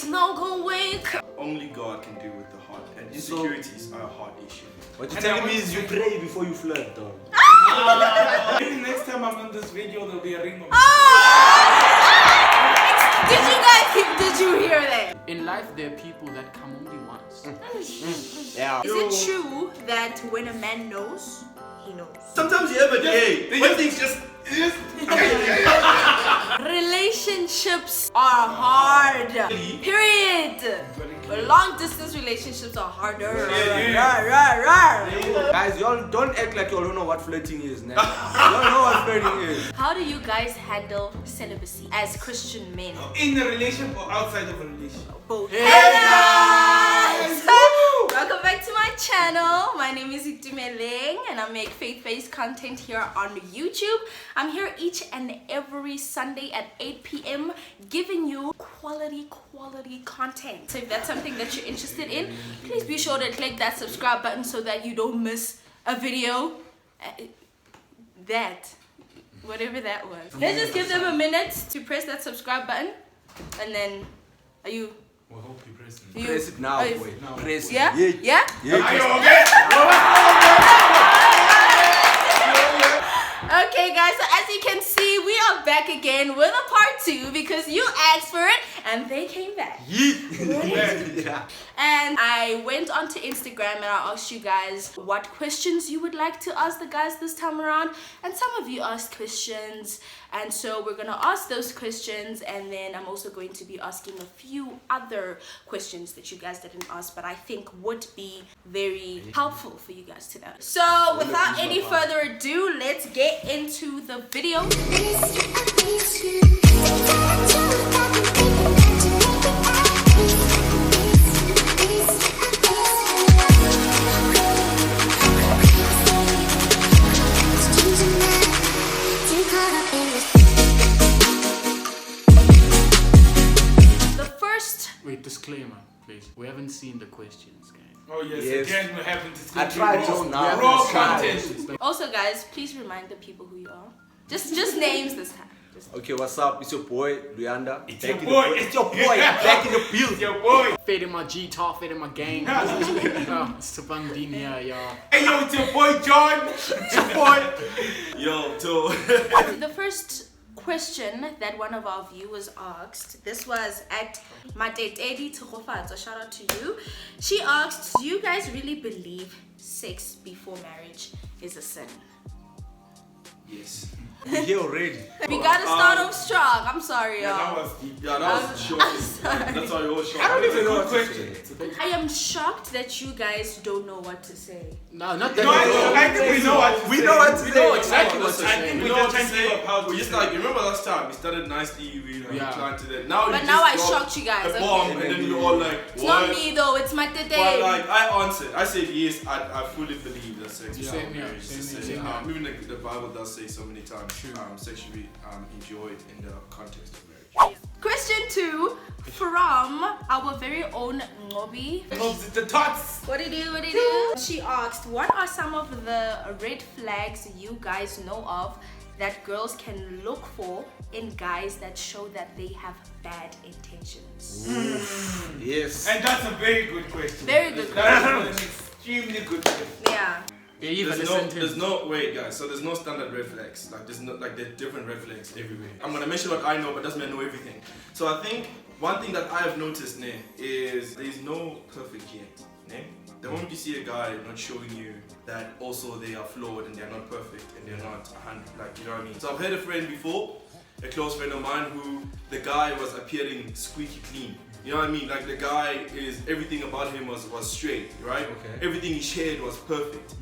it's not gonna work. Only God can deal with the heart, and insecurities are a heart issue. What you're telling me is you pray before you flirt, dog. Maybe next time I'm on this video, there'll be a ring of Did you hear that? In life, there are people that come only once. Yeah. Is it true that when a man knows, he knows? Sometimes you have a day when things just. Relationships are hard. Period. But long distance relationships are harder. Guys, y'all don't act like y'all don't know what flirting is, man. Y'all know what flirting is. How do you guys handle celibacy as Christian men? in a relationship or outside of a relationship. Both. Hey guys! Welcome back to my channel. My name is Itumeleng and I make faith-based content here on YouTube. I'm here each and every Sunday at 8 p.m. giving you quality content. So if that's something that you're interested in, please be sure to click that subscribe button so that you don't miss a video. Whatever that was. Let's just give them a minute to press that subscribe button and then are you? Well, hope you press it. Press it now, boy. Press it. Yeah? Yeah. Are you okay? Okay guys, so as you can see, we are back again with a part 2 because you asked for it and they came back. Yeah. And I went onto Instagram and I asked you guys what questions you would like to ask the guys this time around, and some of you asked questions, and so we're gonna ask those questions, and then I'm also going to be asking a few other questions that you guys didn't ask but I think would be very helpful for you guys to know. So without any further ado, let's get into the video. Wait, disclaimer, please. We haven't seen the questions, guys. Oh yes, again we're having to I tried just now. raw content. Also guys, please remind the people who you are. Just names this time. Okay, what's up? It's your boy, Luyanda. It's your boy. It's your boy. Back in the build. It's your boy. Fade in my G-Top, fade in my gang. Sabang din here, y'all. Hey yo, it's your boy John. It's your boy. Yo, Toe. The first question that one of our viewers asked, this was at Matetedi Tsofatso, shout out to you. She asked, do you guys really believe sex before marriage is a sin? Yes. We're here already. We gotta start off strong. I'm sorry, That y'all. was deep. Yeah, that was short. That's why you all short. I don't even know Good what to question. say. I am shocked that you guys don't know what to say. No, not that. No, I think we know what to say. We know what to say. We know exactly what to I say. think We we know what just to trying to say. figure out how We to just say. like, you remember last time we started nicely, we Yeah. trying to that. Now But you now I just shocked you guys. a Okay. bomb, and then you're all like, It's what? not me though, it's But Matete. like I answered, I said yes. I fully believe that sex Yeah. before Same here, marriage is a same sin. here. Even the Bible does say so many times, True. sex should be enjoyed in the context of marriage. Question 2 from our very own Ngobi. The tots. What do you do? She asked, what are some of the red flags you guys know of that girls can look for in guys that show that they have bad intentions? Yes. And that's a very good question. Very good That is an extremely good question. Yeah. Yeah, even There's no wait, guys. So there's no standard red flags. Like there's no there's different red flags everywhere. I'm gonna mention what I know, but doesn't mean I know everything. So I think one thing that I have noticed, is there's no perfect yet. The moment you see a guy not showing you that also they are flawed and they're not perfect and they're not 100, like, you know what I mean. So I've had a friend before, a close friend of mine, who the guy was appearing squeaky clean. You know what I mean? Like the guy is, everything about him was straight, right? Okay. Everything he shared was perfect.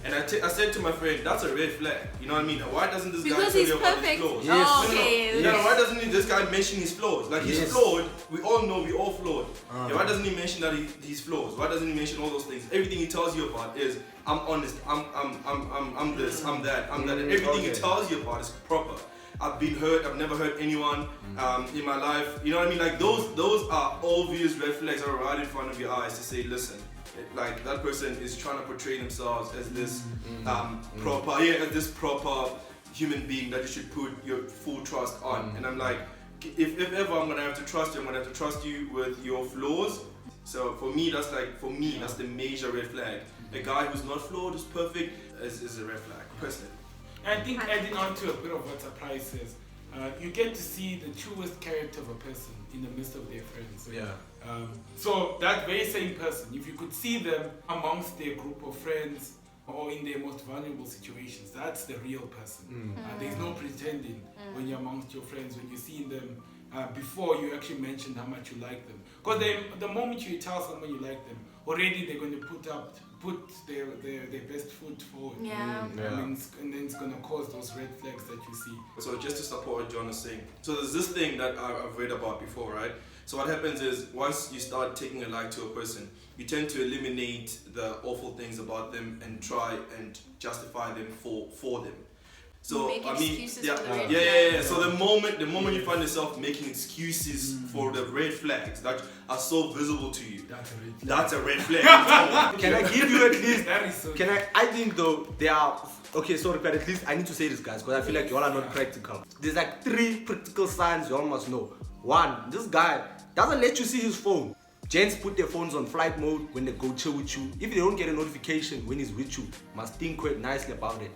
And I said to my friend, that's a red flag. You know what I mean? Why doesn't this guy Because tell he's you about his perfect. flaws? Yes. Oh, No, okay. no, why doesn't this guy mention his flaws? Like he's Yes. flawed. We all know we all flawed. Yeah, why doesn't he mention that he's flaws? Why doesn't he mention all those things? Everything he tells you about is I'm honest. I'm this. I'm that. I'm that. And everything he Okay. tells you about is proper. I've been hurt. I've never hurt anyone in my life. You know what I mean? Like those are obvious red flags that are right in front of your eyes to say, listen, like that person is trying to portray themselves as this proper human being that you should put your full trust on. And I'm like, if ever I'm gonna have to trust you, I'm gonna have to trust you with your flaws. So for me, that's the major red flag. A guy who's not flawed, who's perfect, is a red flag, personally. I think adding on to a bit of what Surprise says, you get to see the truest character of a person in the midst of their friends. Yeah. So that very same person, if you could see them amongst their group of friends or in their most vulnerable situations, that's the real person. There's no pretending when you're amongst your friends, when you see them before you actually mention how much you like them. Because the moment you tell someone you like them, already they're going to put their best foot forward. Yeah. And then it's going to cause those red flags that you see. So just to support what John is saying, so there's this thing that I've read about before, right? So what happens is once you start taking a like to a person, you tend to eliminate the awful things about them and try and justify them for them. So Make excuses for the red yeah. flags. So the moment you find yourself making excuses for the red flags that are so visible to you, that's a red flag. Can I give you at least? That is so I think though there are. Okay, sorry, but at least I need to say this, guys, because I feel like y'all are not practical. There's like 3 practical signs y'all must know. 1, this guy doesn't let you see his phone. Gents put their phones on flight mode when they go chill with you. If they don't get a notification when he's with you, must think quite nicely about it.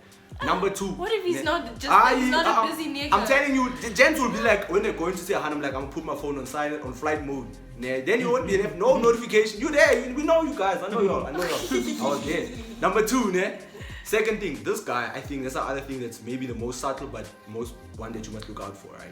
Number 2. What if he's not a busy nigga? I'm telling you, the gents will be like, when they're going to say hi, I'm like, I'm gonna put my phone on silent, on flight mode. Nah, then you won't be there, no notification. You there, we know you guys, I know y'all. I was there. Number 2, né? Second thing, this guy, I think that's the other thing that's maybe the most subtle, but most one that you must look out for, right?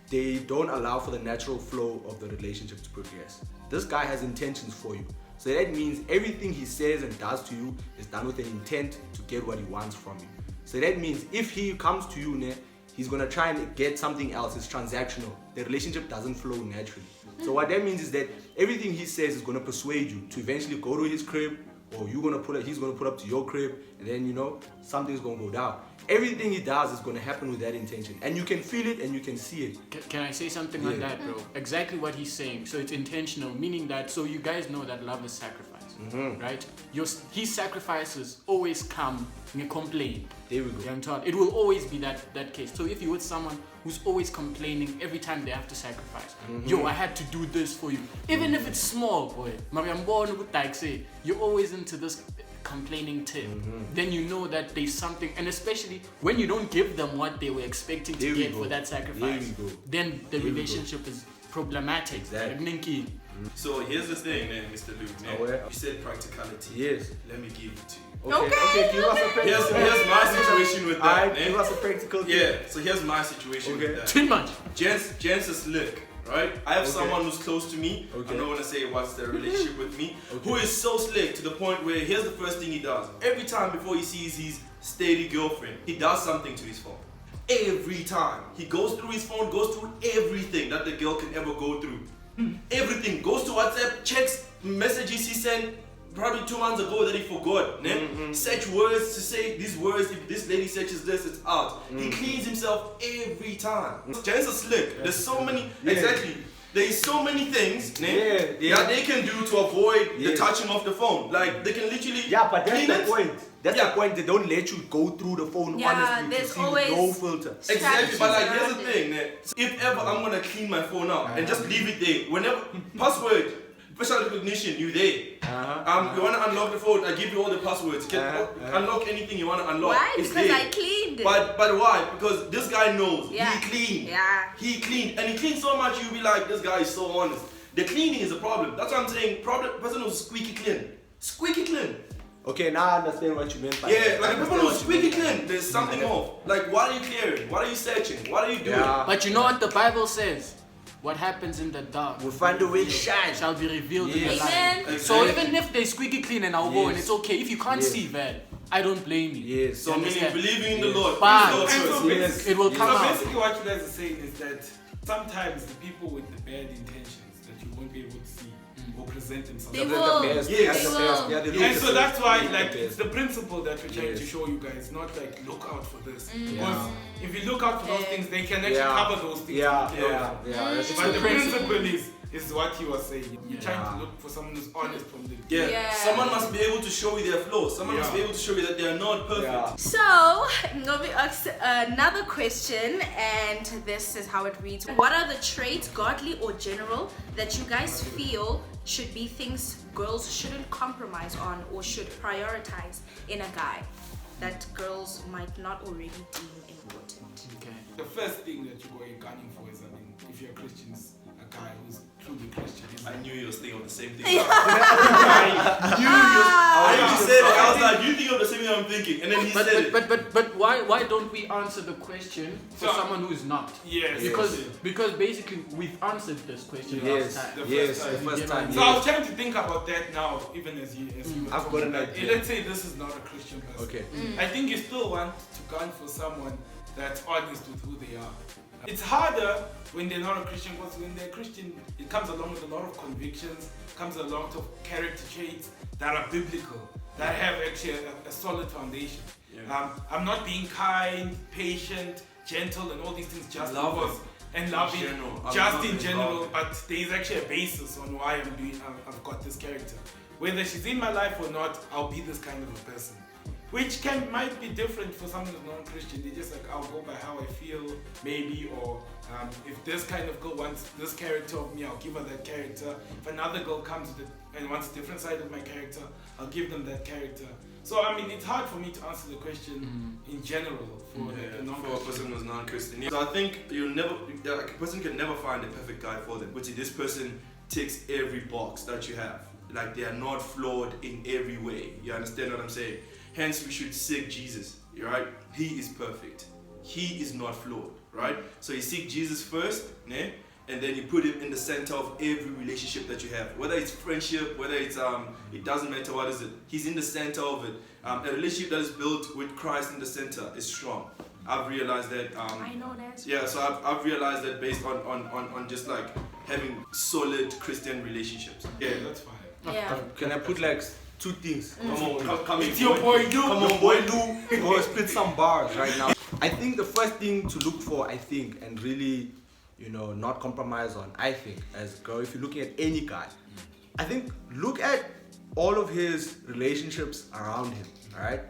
They don't allow for the natural flow of the relationship to progress. This guy has intentions for you. So that means everything he says and does to you is done with an intent to get what he wants from you. So that means if he comes to you, né, he's gonna try and get something else. It's transactional. The relationship doesn't flow naturally. So what that means is that everything he says is gonna persuade you to eventually go to his crib, or he's gonna pull up to your crib, and then something's gonna go down. Everything he does is gonna happen with that intention, and you can feel it and you can see it. Can I say something on that, bro? Exactly what he's saying. So it's intentional, meaning that, so you guys know that love is sacrifice, right? His sacrifices always come in a complaint. There we go. It will always be that case. So if you're with someone who's always complaining every time they have to sacrifice, yo, I had to do this for you, even if it's small, boy. You're always into this complaining tip. Then you know that there's something, and especially when you don't give them what they were expecting to get for that sacrifice, then the relationship is problematic. Exactly. So here's the thing, Mr. Luke. You said practicality. Yes. Let me give it to you. Okay, give us a practical. Here's my situation with that. Give us a practical thing. Yeah, so here's my situation with that. Too much. Gents is slick, right? I have someone who's close to me. I don't want to say what's their relationship with me, who is so slick to the point where here's the first thing he does. Every time before he sees his steady girlfriend, he does something to his phone. Every time. He goes through his phone, goes through everything that the girl can ever go through. Everything. Goes to WhatsApp, checks messages he sent probably 2 months ago that he forgot. Search words to say these words. If this lady searches this, it's out. He cleans himself every time. Gents are slick. There's so many. Exactly. There's so many things that they can do to avoid the touching of the phone. Like they can literally. Yeah, but that's the point. That's the point. They don't let you go through the phone honestly. There's to see always no filter. Exactly, but like here's the thing. If ever I'm gonna clean my phone out and just leave it there, whenever password. Facial recognition, you there. You want to unlock the phone, I give you all the passwords. You can unlock anything you want to unlock. Why? It's Because there. I cleaned. But why? Because this guy knows. Yeah. He cleaned. Yeah. He cleaned. And he cleaned so much you'll be like, this guy is so honest. The cleaning is a problem. That's what I'm saying. Person who's squeaky clean. Squeaky clean. Okay, now I understand what you meant by that. Like a person who's squeaky clean, there's something off. Like, what are you clearing? What are you searching? What are you doing? But you know what the Bible says? What happens in the dark will find a way to shine. Shall be revealed in the light. Exactly. So even if they squeaky clean and I'll go and it's okay. If you can't see that, I don't blame you. Yes. So meaning believing in the Lord. But it will come out. Basically what you guys are saying is that sometimes the people with the bad intentions that you won't be able to see will present themselves. They will. And so that's why it's the principle that we're trying to show you guys, not like look out for this. Because if you look out for those things, they can actually cover those things. Yeah. But the principle is is what he was saying. You're trying to look for someone who's honest from the beginning. Yeah. Someone must be able to show you their flaws. Someone must be able to show you that they are not perfect. Yeah. So, Ngobi asks another question, and this is how it reads. What are the traits, godly or general, that you guys feel should be things girls shouldn't compromise on or should prioritize in a guy that girls might not already deem important? Okay. The first thing that you go gunning for is, I mean, if you're a Christian, a guy who's truly Christian. I knew you was thinking of the same thing. Ah. I said it. I was like, you think of the same thing I'm thinking, and then he said it. But why don't we answer the question for someone who is not? Yes. Because basically we've answered this question last time. The first time. So I was trying to think about that now, even as you I've got an idea. Let's say this is not a Christian person. Okay. I think you still want to gun for someone that's honest with who they are. It's harder when they're not a Christian, because when they're Christian, it comes along with a lot of convictions, comes a lot of character traits that are biblical, that have actually a solid foundation. Yeah. I'm not being kind, patient, gentle, and all these things just because, and loving, just in general, but there is actually a basis on why I've got this character. Whether she's in my life or not, I'll be this kind of a person. Which might be different for someone who's non-Christian. They just like, I'll go by how I feel, maybe, or if this kind of girl wants this character of me, I'll give her that character. If another girl comes with it and wants a different side of my character, I'll give them that character. So I mean, it's hard for me to answer the question in general for a non-Christian. For a person who's non-Christian. So I think a person can never find a perfect guy for them. But this person ticks every box that you have. Like, they are not flawed in every way. You understand what I'm saying? Hence, we should seek Jesus, right? He is perfect. He is not flawed, right? So you seek Jesus first, né? And then you put him in the center of every relationship that you have. Whether it's friendship, whether it's, it doesn't matter what is it. He's in the center of it. A relationship that is built with Christ in the center is strong. I've realized that. I know that. Yeah, so I've realized that based on just like having solid Christian relationships. Yeah, that's fine. Yeah. Can I put like two things? Come it's your boy Lou. Come on, boy Lou. Go spit some bars right now. I think the first thing to look for, and really, not compromise on, as a girl, if you're looking at any guy, I think look at all of his relationships around him, alright?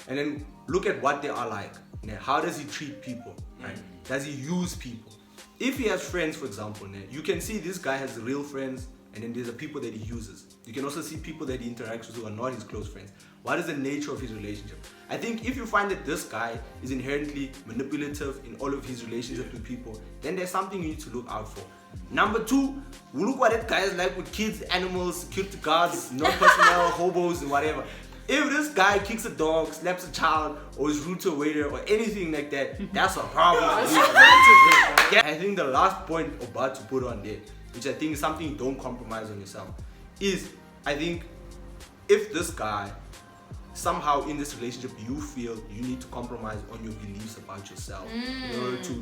And then look at what they are like. How does he treat people, right? Does he use people? If he has friends, for example, you can see this guy has real friends, and then there's the people that he uses. You can also see people that he interacts with who are not his close friends. What is the nature of his relationship? I think if you find that this guy is inherently manipulative in all of his relationships with people, then there's something you need to look out for. Number two, look what that guy is like with kids, animals, security guards, non-personnel, hobos, and whatever. If this guy kicks a dog, slaps a child, or is rude to a waiter, or anything like that, that's a problem. I think the last point about to put on there, which I think is something you don't compromise on yourself, is I think if this guy, somehow in this relationship, you feel you need to compromise on your beliefs about yourself in order to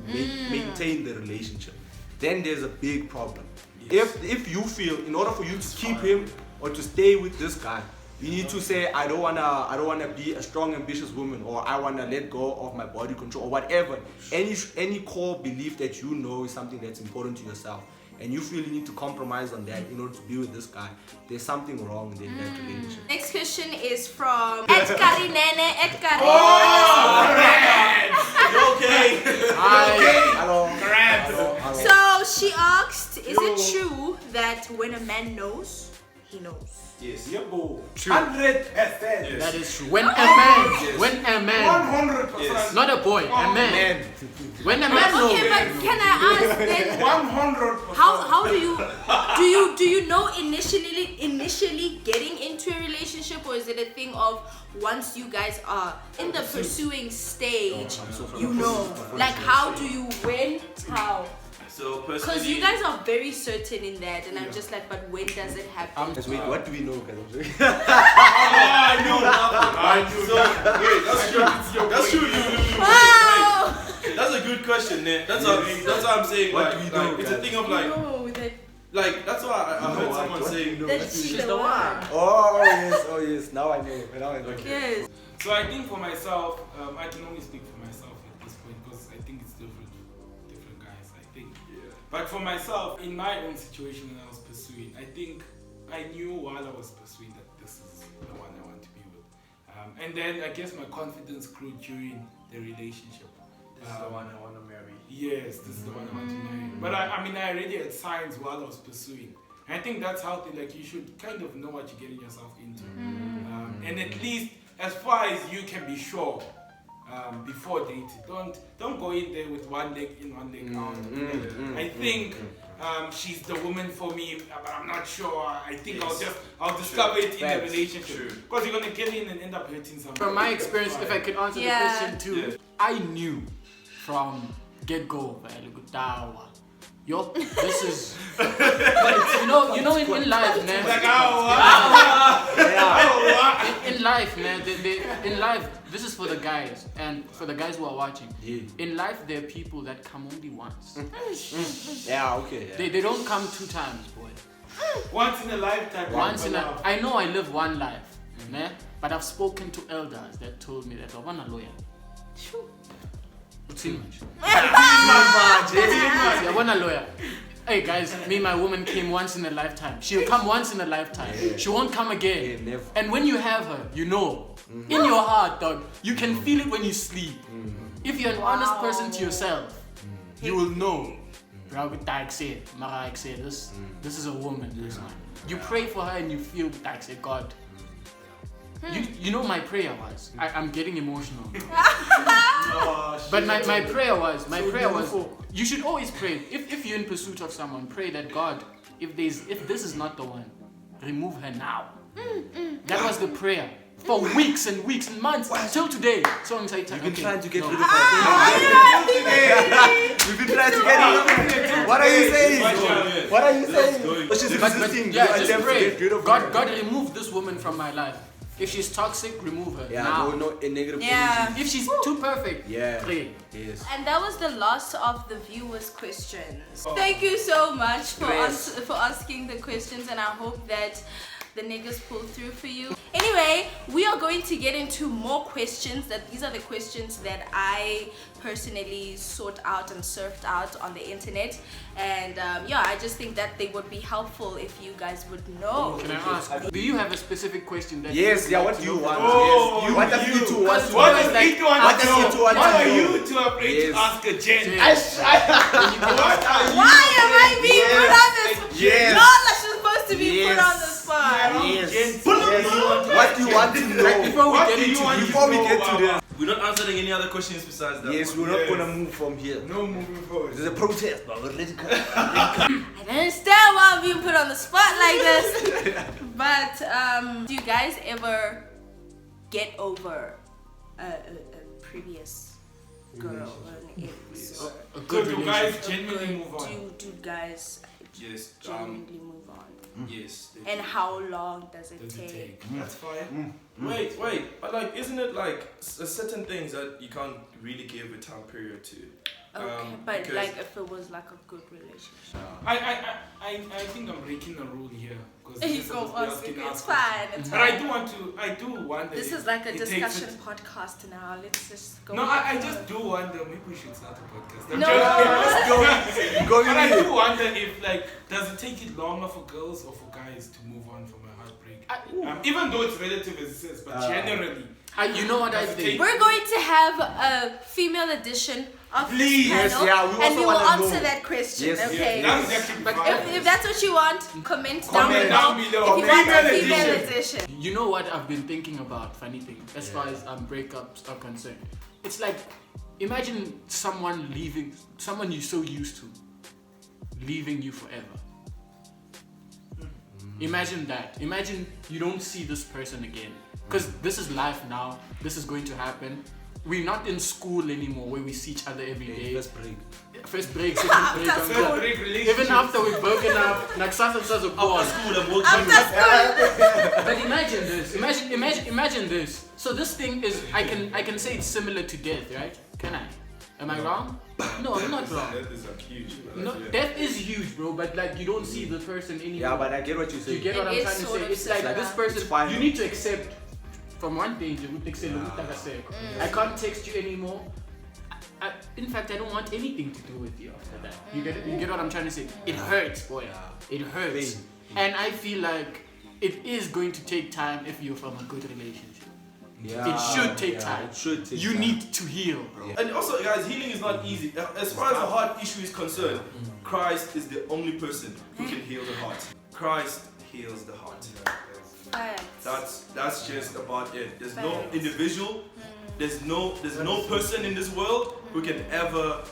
maintain the relationship, then there's a big problem. If you feel in order for you to keep him or to stay with this guy, you need to say, I don't wanna be a strong, ambitious woman, or I wanna let go of my body control, or whatever. Any core belief that you know is something that's important to yourself, and you feel you need to compromise on that in order to be with this guy, there's something wrong in that relationship. Next question is from Edkari Nene. Edkari. Okay. Hello. So she asked, is it true that when a man knows, he knows? Yes. True. 100%. Yes. That is true. When a man, 100%. Yes. not a boy, a man. When a man knows. Okay, but can I ask then? 100%. How do you know initially getting into a relationship, or is it a thing of once you guys are in the pursuing stage, you know? Like, how do you how? So personally, Because you guys are very certain in that, and I'm just like, but when does it happen? Wait, what do we know? I knew nothing. So wait, that's true. That's true. Wow! That's a good question, man. That's what I'm saying. What like, do we know, it's a guys? thing of like, No, that that's why I heard someone saying. she's the one. Oh yes, now I know. Yes. So I think for myself, I can only speak for myself at this point, because I think it's different guys, I think. Yeah. But for myself, in my own situation when I was pursuing, I think I knew while I was pursuing that this is the one I want to be with. And then I guess my confidence grew during the relationship. This is the one I want to marry. Yes, this is the one I want to marry. But I mean, I already had signs while I was pursuing. I think that's healthy. Like, you should kind of know what you're getting yourself into. And at least, as far as you can be sure, before dating, don't go in there with one leg in, one leg out. I think she's the woman for me, but I'm not sure. I think I'll discover it in the relationship. Because you're gonna get in and end up hurting someone. From my experience, if I could answer the question too, I knew from get-go, yo, this is, you know, in life, man. In life, man. In life, this is for the guys, and for the guys who are watching. In life, there are people that come only once. They don't come 2 times, boy. Once in a lifetime. I know I live one life, man, but I've spoken to elders that told me that I want a lawyer. I want a lawyer. Hey guys, me and my woman came once in a lifetime. She'll come once in a lifetime. She won't come again. And when you have her, you know. In your heart, dog, you can feel it when you sleep. If you're an honest person to yourself, you will know. This is a woman. This one. You pray for her and you feel like, God. You know my prayer was. I'm getting emotional. But my prayer was. You should always pray. If you're in pursuit of someone, pray that God, if this is not the one, remove her now. That was the prayer. For weeks and weeks and months till today. So I'm saying, you've been trying to get rid of her. We've been trying to get rid of her. What are you saying? What are you saying? But just pray. God remove this woman from my life. If she's toxic, remove her. Now. No negative energy. If she's too perfect, pray. Yes. And that was the last of the viewers' questions. Thank you so much for asking the questions, and I hope that the niggas pull through for you. Anyway, we are going to get into more questions. These are the questions that I personally sought out and surfed out on the internet, and I just think that they would be helpful if you guys would know. Can I ask, do you have a specific question that what do you want? What are you two afraid to ask a gent? Why am I being put on this? No, she's supposed to be put on the spot. What do you want to know? Before we get to this. We're not answering any other questions besides that. Yes, we're not gonna move from here. No moving forward. There's a protest, but we're ready to go. I don't understand why I'm being put on the spot like this. But do you guys ever get over a previous girl or an ex? So do guys genuinely move on? Do guys genuinely move on? Yes. And how long does it take? That's fine. Wait, but like, isn't it like certain things that you can't really give a time period to? Okay, but like if it was like a good relationship. I think I'm breaking a rule here because You go ask it. It's fine. It's but fine. I do wonder. This is like a discussion podcast now. Let's just go. No, I just do wonder. Maybe we should start a podcast. No. But I do wonder if does it take it longer for girls or for guys to move on from a heartbreak? Even though it's relative as it says, but generally. You know what I think? We're going to have a female edition of this panel, and we will answer that question. Yes, okay. That's actually fine. If that's what you want, comment down down below. below. If you want a female edition. You know what I've been thinking about? Funny thing, as far as breakups are concerned, it's like imagine someone leaving, someone you're so used to, leaving you forever. Imagine that. Imagine you don't see this person again. Because this is life now. This is going to happen. We're not in school anymore where we see each other every day. First break, second break. Even after we've broken up, Naksasa says a go on. But imagine this. Imagine this. So this thing is, I can say it's similar to death, right? Can I? Am I wrong? No, I'm not wrong. Death is huge. No, death is huge, bro. But like you don't see the person anymore. Yeah, but I get what you say. You get what I'm trying to say? It's like this person. You need to accept. From one danger, I can't text you anymore. in fact, I don't want anything to do with you after that. You get what I'm trying to say? It hurts, boy. It hurts. Pain. And I feel like it is going to take time if you're from a good relationship. Yeah, It should take time. It should take You time. need to heal, bro. And also, guys, healing is not easy. As far as the heart issue is concerned, Christ is the only person who can heal the heart. Christ heals the heart. Facts. That's just about it. There's no Facts. individual, there's no person in this world who can ever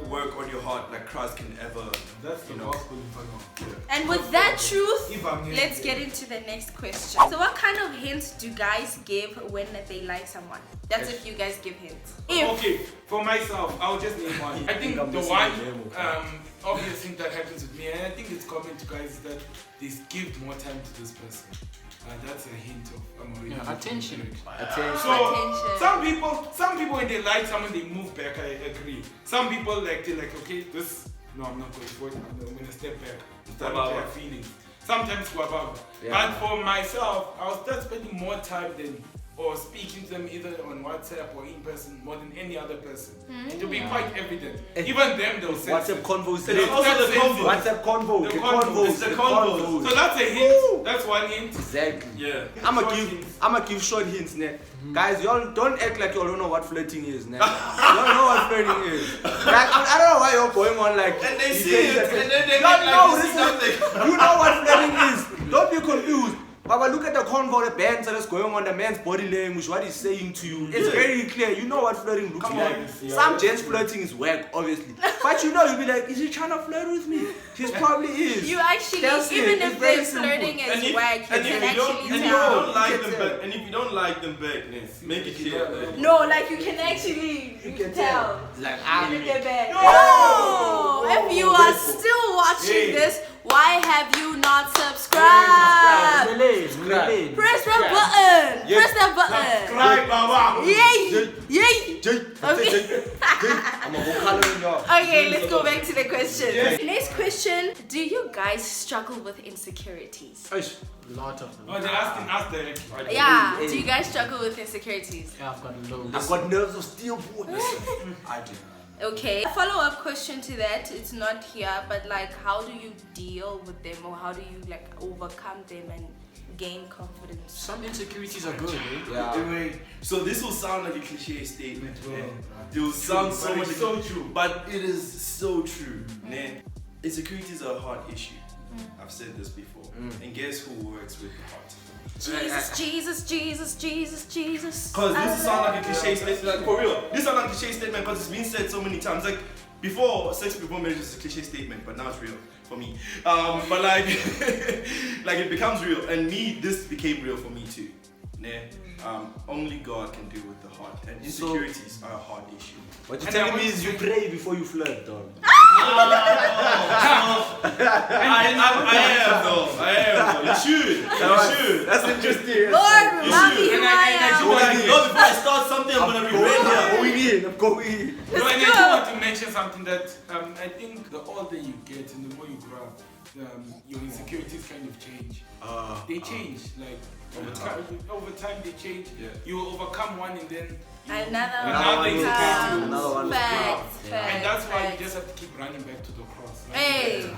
work on your heart like Christ can ever. That's the gospel in front of. And with that truth, Evangelion. let's get into the next question. So what kind of hints do guys give when they like someone? That's if you guys give hints. If Okay, for myself, I'll just name one. I think I'm the missing one the name, obvious thing that happens with me, and I think it's common to guys, is that they give more time to this person. That's a hint of Attention. Attention. So Attention. some people when they like someone, they move back. I agree. Some people they're like, okay, no, I'm not going for it. I'm gonna step back. Start with their feelings. Sometimes go above. Yeah. But for myself, I'll start spending more time or speaking to them either on WhatsApp or in person more than any other person. It will be quite evident. Even them, they'll say. WhatsApp convos. It's also the convo. WhatsApp convo. The The convo. convos. It's the convos. So that's a hint. That's one hint. Exactly. Yeah. I'ma give short hints, ne? Guys, y'all don't act like y'all don't know what flirting is, ne? Y'all know what flirting is. Like, I don't know why you're going on like. And they you see say- it, and then they No, act no, like they see listen. nothing. You know what flirting is. Don't be confused. But look at the convo, the bands that is going on, the man's body language, what he's saying to you. It's very clear. You know what flirting looks like. Some gents flirting is whack, obviously. But you know, you'll be like, is he trying to flirt with me? He probably is. you actually, That's it. even It's if very they're simple. flirting And as if, whack, you and can if you don't, actually and if you tell. don't like You them can back, and if you don't like them back, make it clear. No, like you can actually tell. Like, Look at that. Oh! No! If you are still watching this, why have you not subscribed? Press the button. Press the button. Right, Baba. Yay! Yay! Okay. I'm gonna go color in y'all. Okay, let's go back to the question. Next question. Do you guys struggle with insecurities? Lot of them. Oh, they're asking us directly. Yeah. Do you guys struggle with insecurities? Yeah, I've got loads. I've got nerves of steel, boy. I do. Okay. A follow-up question to that. It's not here, but like, how do you deal with them, or how do you like overcome them and gain confidence? Some insecurities are good, eh? Yeah. Anyway, so this will sound like a cliche statement. It will True, sound so but much it's so true. but it is so true. Né? Insecurities are a hard issue. I've said this before. And guess who works with the heart? Jesus, Jesus, Jesus, Jesus, Jesus. Because this sounds like a cliche statement. Like, for real, this sounds like a cliche statement because it's been said so many times. Like before, sex before marriage is a cliche statement, but now it's real for me. But like, like it becomes real, and this became real for me too. Né? Only God can deal with the heart, and insecurities are a hard issue. What you're telling me is you pray before you flirt, dog. I am though. You should. That's interesting. Lord, remind me who And I I am. do like, before I start something, I'm gonna be ready. I'm going in. No, and I do want to mention something that I think the older you get and the more you grow up, your insecurities kind of change. They change, like over time they change. Yeah. You overcome one and then Another one. Facts, and that's why you facts. just have to keep running back to the cross. Right? Hey, Back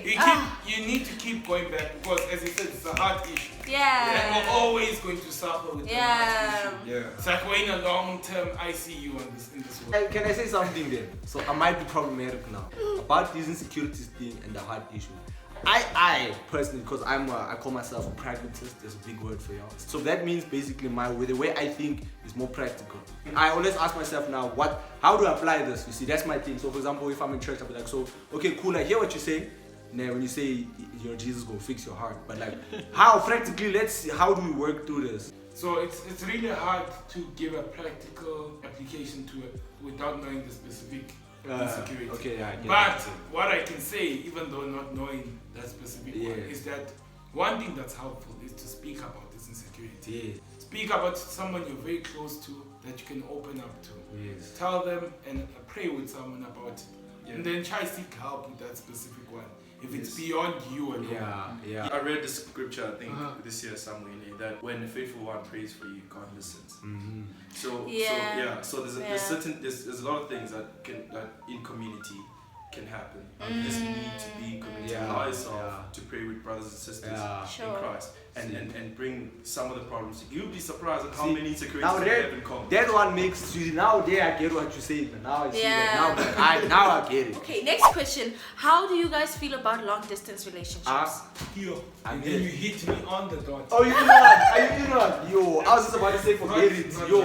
to God. hey. You need to keep going back because, as he said, it's a hard issue. And Yeah. we're always going to suffer with the Yeah. hard issue. Yeah. It's like we're in a long-term ICU in this world. Can I say something there? So I might be problematic now about this insecurities thing and the heart issue. I personally, because I call myself a pragmatist. There's a big word for y'all. So that means basically the way I think is more practical. I always ask myself now, how do I apply this? You see, that's my thing. So for example, if I'm in church, I'll be like, so okay, cool. I hear what you're saying. Now when you say Jesus gonna fix your heart, but like, how practically? Let's see. How do we work through this? So it's really hard to give a practical application to it without knowing the specific insecurity. Okay, yeah. I get But it. what I can say, even though not knowing that specific one, is that one thing that's helpful is to speak about this insecurity. Yes. Speak about someone you're very close to that you can open up to. Yes. Tell them and pray with someone about it. Yeah. And then try seek help with that specific one. if it's beyond you alone. Yeah. I read the scripture, I think, this year somewhere in it, that when the faithful one prays for you, God listens. So there's a lot of things that in community can happen. You just need to be in community, allow yourself to pray with brothers and sisters in Christ, and bring some of the problems. You'll be surprised at how many insecurities you have in common. That one makes you I get what you say. Now I see that. Now I get it. Okay, next question. How do you guys feel about long distance relationships? And then you hit me on the dot. Oh, you do not? Yo, I was just about to say forget it. Yo,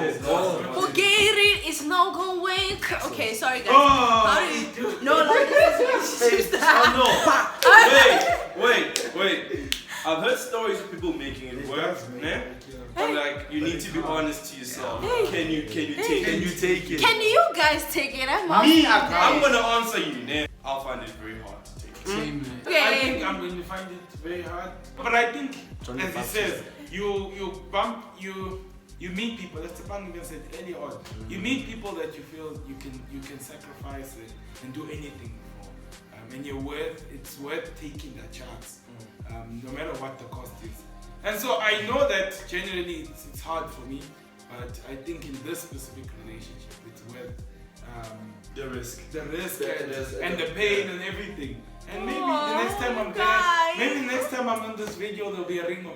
forget it. It's not gonna work. Okay, sorry guys. How do you no long distance relationships? Wait. I've heard stories of people making it work, but like you need to be honest to yourself. Can you take it? Can you guys take it? I'm gonna answer you. I'll find it very hard to take it. Same. Okay. I think I'm going to find it very hard. But I think, as he says, you meet people. That's the Bang even said earlier on. You meet people that you feel you can sacrifice and do anything for, and it's worth taking that chance. No matter what the cost is. And so I know that generally it's hard for me, but I think in this specific relationship it's worth the risk and the pain and everything. And maybe the next time I'm guys. there, maybe next time I'm on this video there'll be a ring on.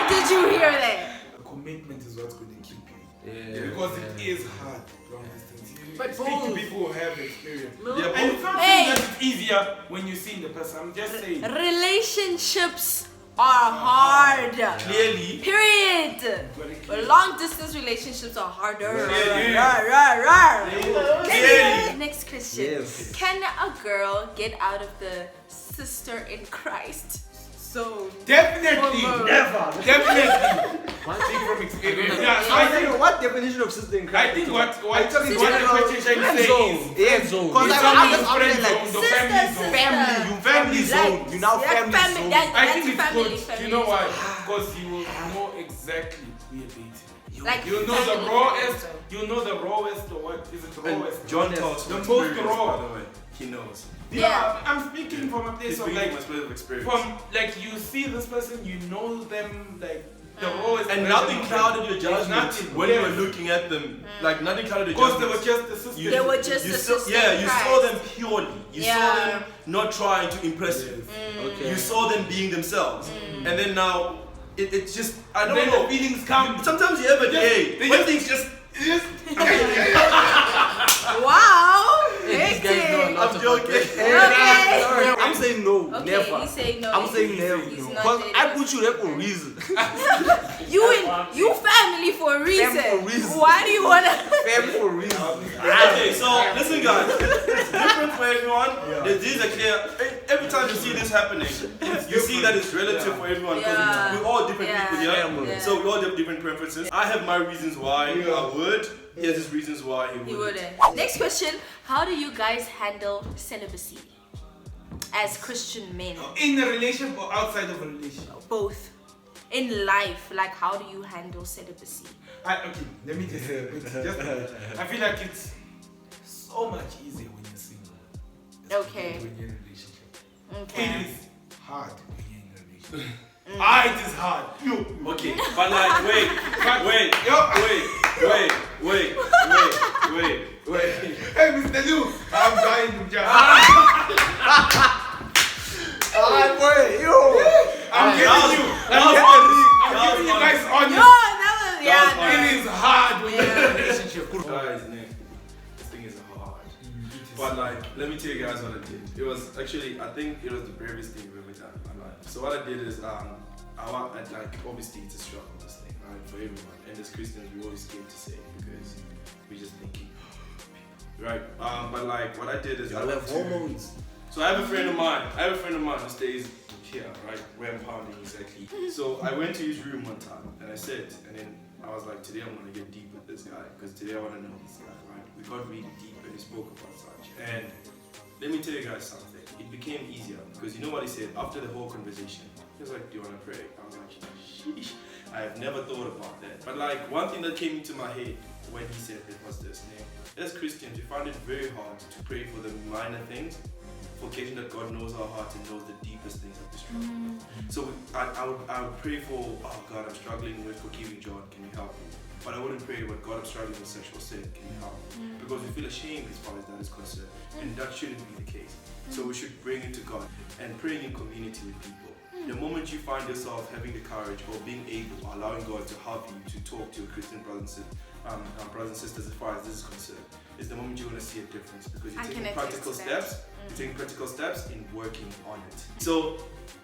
Did you hear that? Commitment is what's going to keep you. Yeah. Because it is hard long distance. But speak to people who have experience. No. Yeah, and it's not saying that it's easier when you see the person. I'm just saying. Relationships are hard. Clearly. Period. But long distance relationships are harder. Clearly. Next question. Yes. Can a girl get out of the sister in Christ? So Definitely. Never. Definitely. Speak from experience. Yeah, so I think what definition of sister in Christ? I think what the question is Because family zone. You now family zone. I think it's family, good. family You know why? zone. Because you will know exactly who you're dating. Like You know the rawest. You know the rawest or what is it? The rawest. John talks The from most experience, raw. by the way. He knows. Yeah. I'm speaking from a place He's of speaking like from a space of experience. from like you see this person, you know them like the rawest. And version nothing of them. clouded your There's judgment nothing. when you were looking at them. Like nothing clouded your Because they judgment. were just the sisters. They were just you the saw, sister yeah, in you Christ. saw them purely. You saw them not trying to impress you. Okay. You saw them being themselves. And then now, it's just, I don't Then know. the feelings come. Sometimes you have a day when things just Wow. These guys know a lot I'm about joking. Okay. I'm saying no, Okay, never. he's saying no. I'm saying never. He's not Because dating. I put you there for a reason. You family for a reason. Family for a reason. Why do you wanna? Family for a reason. Okay, so listen, guys. It's different for everyone. These are clear. Every time you see this happening, you see that it's relative for everyone. Because we're all different people, Yeah. So we all have different preferences. I have my reasons why I would. He has his reasons why he You wouldn't. wouldn't. Next question. How do you guys handle celibacy as Christian men? In a relationship or outside of a relationship? Both. In life, like how do you handle celibacy? Okay, let me just say a bit. I feel like it's so much easier when you're single. Okay. When you're in a relationship. Okay. It is hard when you're in a relationship. It is hard. Okay, but like, wait. Hey, Mr. Lu, I'm dying to jump. I'm getting you guys on No, that was It is hard when you're in a relationship. Guys, this thing is hard. But like, let me tell you guys what I did. It was actually, I think it was the bravest thing I've ever done in my life. So what I did is, obviously it's a struggle, this thing, right, for everyone. And as Christians, we always scared to say it because we're just thinking, right? But like, what I did is I went to hormones. So I have a friend of mine who stays here, right, where I'm pounding exactly. So I went to his room one time and I said, and then I was like, today I'm gonna get deep with this guy because today I wanna know this guy, right? We got really deep and he spoke about such. And let me tell you guys something. It became easier because you know what he said after the whole conversation. He was like, do you wanna pray? I was like, sheesh. I have never thought about that. But like one thing that came into my head when he said it was this. As Christians, we find it very hard to pray for the minor things, forgetting that God knows our hearts and knows the deepest things that we struggle with. So I would pray for, oh God, I'm struggling with forgiving John, can you help me? But I wouldn't pray, but God, I'm struggling with sexual sin, can you help? Because we feel ashamed as far as that is concerned, and that shouldn't be the case. So we should bring it to God and praying in community with people. The moment you find yourself having the courage or being able, or allowing God to help you to talk to your Christian brothers and sisters as far as this is concerned, is the moment you're going to see a difference, because you're taking practical steps. You're taking practical steps in working on it. So,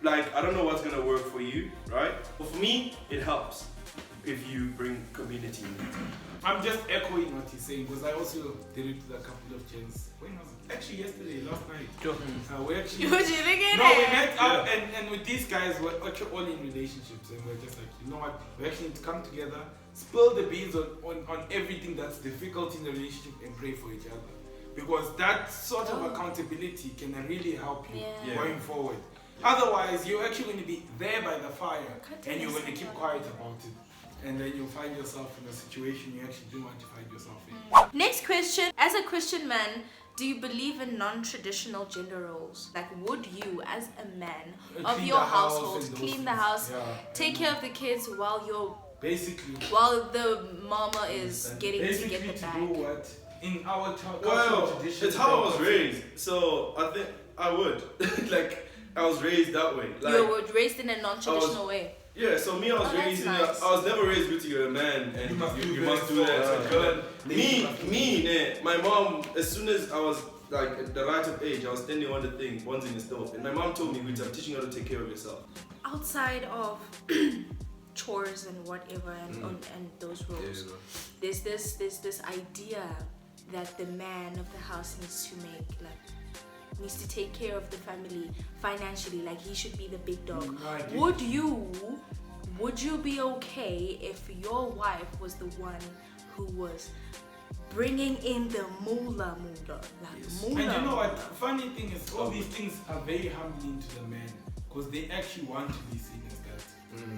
like, I don't know what's going to work for you, right? But for me, it helps if you bring community in it. I'm just echoing what he's saying, because I also did it with a couple of gents. When was it? Actually yesterday, last night. We actually... we met up and with these guys, we're actually all in relationships, and we're just like, you know what, we actually need to come together, spill the beans on everything that's difficult in the relationship, and pray for each other. Because that sort of accountability can really help you going forward. Otherwise, you're actually going to be there by the fire, and you're going to keep quiet about it. And then you'll find yourself in a situation you actually don't want to find yourself in. Next question. As a Christian man, do you believe in non-traditional gender roles? Like, would you, as a man of your household, clean the house, take care of the kids while the mama is getting to get the bag? Do what? In our tradition, it's how I was raised. So I think I would. Like, I was raised that way. Like, you were raised in a non-traditional way. Yeah, so me, I was raised. Nice. I was never raised with you're a man and you must do that. My mom, as soon as I was like at the right of age, I was standing on the thing, once in the stove, and my mom told me, "I'm teaching you how to take care of yourself." Outside of chores and whatever, and those roles, there's this idea that the man of the house needs to take care of the family financially, like he should be the big dog. Would you be okay if your wife was the one who was bringing in the moolah? And you know what, funny thing is, all these things are very humbling to the man, because they actually want to be seen as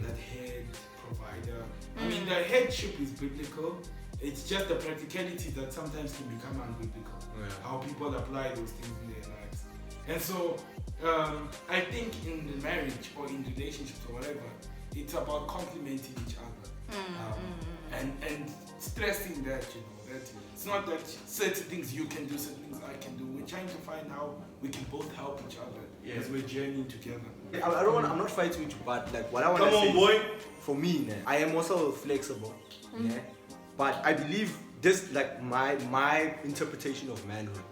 that head provider. I mean, the headship is biblical. It's just the practicality that sometimes can become unbiblical. How people apply those things in their lives. And so, I think in the marriage or in relationships or whatever, it's about complementing each other. And stressing that, that it's not that certain things you can do, certain things I can do. We're trying to find how we can both help each other as we're journeying together. I'm not fighting with you, but like what I want to say. Come on, boy. For me, I am also flexible. But I believe this, like my interpretation of manhood.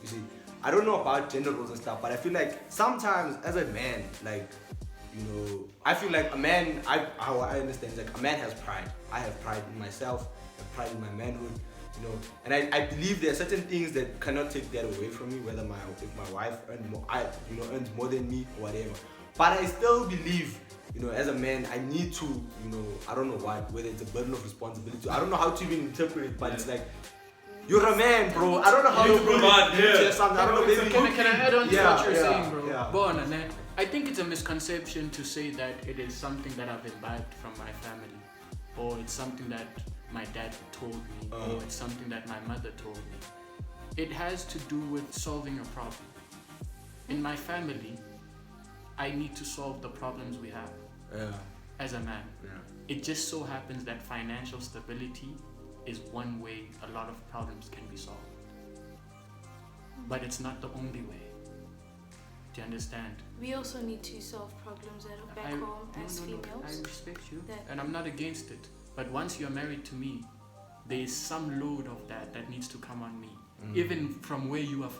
You see, I don't know about gender roles and stuff, but I feel like sometimes as a man, like, I feel like a man, how I understand, like a man has pride. I have pride in myself, I have pride in my manhood, and I believe there are certain things that cannot take that away from me, whether if my wife earns more than me or whatever. But I still believe, as a man, I need to, I don't know whether it's a burden of responsibility. I don't know how to even interpret it, but it's like, you're a man, bro. I don't know how to provide. I don't know, maybe. Can I add on to what you're saying, bro? I think it's a misconception to say that it is something that I've imbibed from my family, or it's something that my dad told me, or it's something that my mother told me. It has to do with solving a problem. In my family, I need to solve the problems we have as a man. It just so happens that financial stability is one way a lot of problems can be solved. But it's not the only way. Do you understand? We also need to solve problems back home as females. I respect you, and I'm not against it. But once you're married to me, there is some load of that needs to come on me. Even from where you are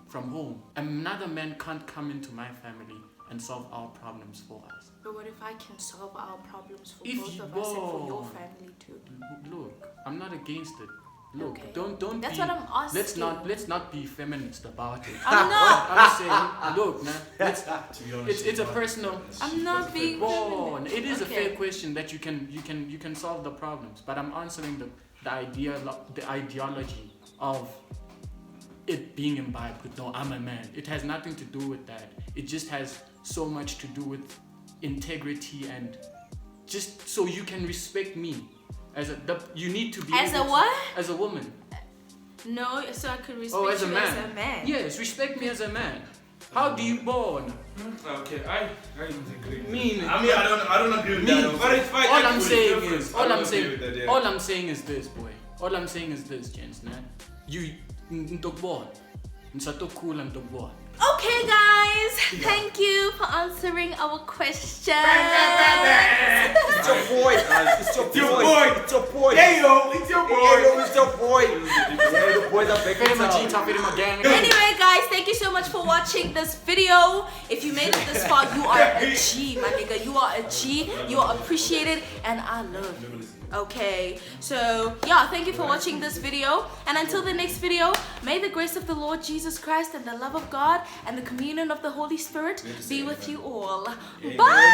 from home. Another man can't come into my family and solve our problems for us. But what if I can solve our problems for both of us and for your family too? Look, I'm not against it. Look, okay. don't That's be, what I'm asking. Let's not be feminist about it. I'm not. I'm saying, look, man, it's a personal. I'm not being feminist. It is a fair question that you can solve the problems, but I'm answering the ideology of it being imbibed with, no, I'm a man. It has nothing to do with that. It just has so much to do with integrity and just so you can respect me You need to be As able a what? As a woman. No, so I could respect Oh, as a you man. as a man. Yes, respect me as a man. How do you born? Okay, I disagree. Mean. I mean, I don't agree with Me. that. But it's fine. All I'm saying different. is, I don't agree with that, yeah. all I'm saying is this, boy. All I'm saying is this, gents, man. You ntokubona. Nisatokhula ntokubona. Okay, guys, thank you for answering our questions. It's your boy. It's your boy. It's your boy. Hey yo, it's your boy. Hey yo, it's your boy. Yeah, the boys are back in Fede my town. G-top, fede my gang. Anyway, guys, thank you so much for watching this video. If you made it this far, you are a G, my nigga. You are a G. You are appreciated, and I love you. Okay, so yeah, thank you for watching this video, and until the next video, may the grace of the Lord Jesus Christ and the love of God and the communion of the Holy Spirit be with you all. Bye.